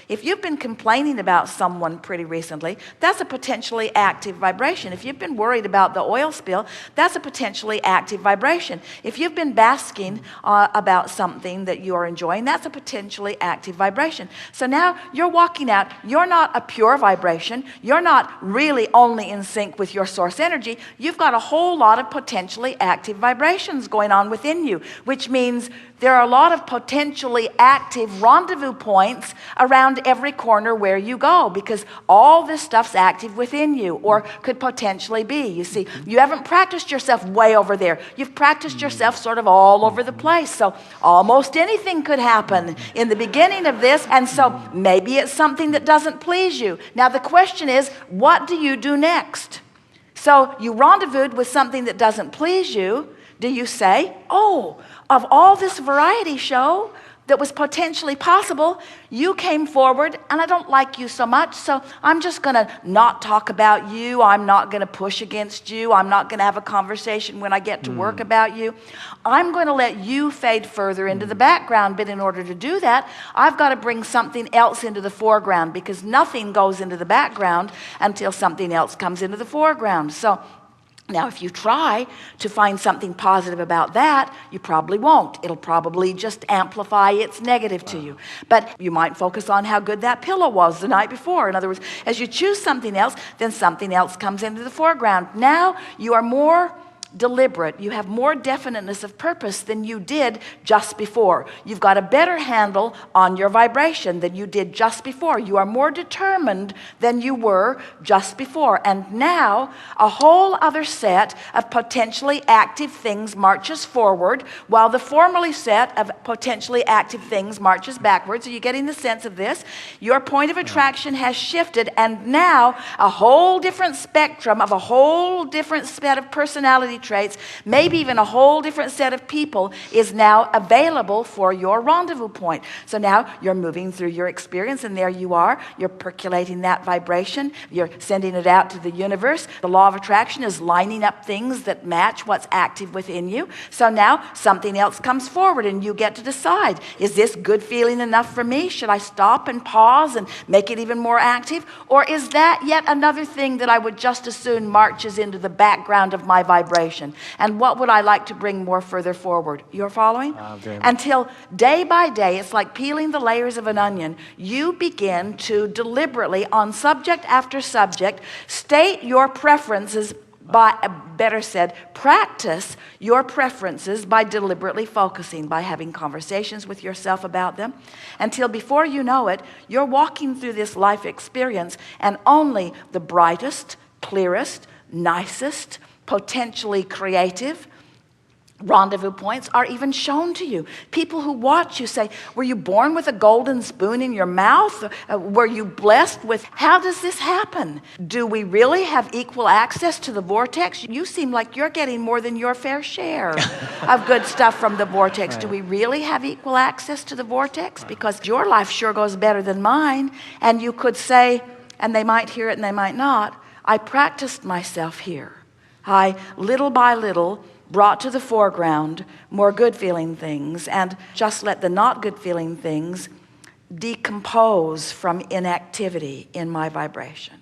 If you've been complaining about someone pretty recently, that's a potentially active vibration. If you've been worried about the oil spill, that's a potentially active vibration. If you've been basking about something that you are enjoying, that's a potentially active vibration. So now you're walking out, you're not a pure vibration, you're not really only in sync with your source energy, you've got a whole lot of potentially active vibrations going on within you, which means there are a lot of potentially active rendezvous points around every corner where you go, because all this stuff's active within you, or could potentially be. You see, you haven't practiced yourself way over there. You've practiced yourself sort of all over the place. So almost anything could happen in the beginning of this. And so maybe it's something that doesn't please you. Now the question is, what do you do next? So you rendezvoused with something that doesn't please you. Do you say, oh, of all this variety show that was potentially possible, you came forward and I don't like you so much, so I'm just going to not talk about you. I'm not going to push against you. I'm not going to have a conversation when I get to work about you. I'm going to let you fade further into the background, but in order to do that, I've got to bring something else into the foreground, because nothing goes into the background until something else comes into the foreground. So now, if you try to find something positive about that, you probably won't. It'll probably just amplify its negative to you. But you might focus on how good that pillow was the night before. In other words, as you choose something else, then something else comes into the foreground. Now, you are more deliberate. You have more definiteness of purpose than you did just before. You've got a better handle on your vibration than you did just before. You are more determined than you were just before. And now a whole other set of potentially active things marches forward, while the formerly set of potentially active things marches backwards. Are you getting the sense of this? Your point of attraction has shifted, and now a whole different spectrum of a whole different set of personality traits, maybe even a whole different set of people, is now available for your rendezvous point. So now you're moving through your experience, and there you are. You're percolating that vibration. You're sending it out to the universe. The law of attraction is lining up things that match what's active within you. So now something else comes forward, and you get to decide, is this good feeling enough for me? Should I stop and pause and make it even more active? Or is that yet another thing that I would just as soon marches into the background of my vibration? And what would I like to bring more further forward? You're following? Until day by day, it's like peeling the layers of an onion. You begin to deliberately, on subject after subject, state your preferences by, better said, practice your preferences by deliberately focusing, by having conversations with yourself about them, until before you know it, you're walking through this life experience, and only the brightest, clearest, nicest, potentially creative rendezvous points are even shown to you. People who watch you say, were you born with a golden spoon in your mouth? Were you blessed with, how does this happen? Do we really have equal access to the vortex? You seem like you're getting more than your fair share of good stuff from the vortex. Do we really have equal access to the vortex? Because your life sure goes better than mine. And you could say, and they might hear it and they might not, I practiced myself here. I, little by little, brought to the foreground more good-feeling things, and just let the not good-feeling things decompose from inactivity in my vibration.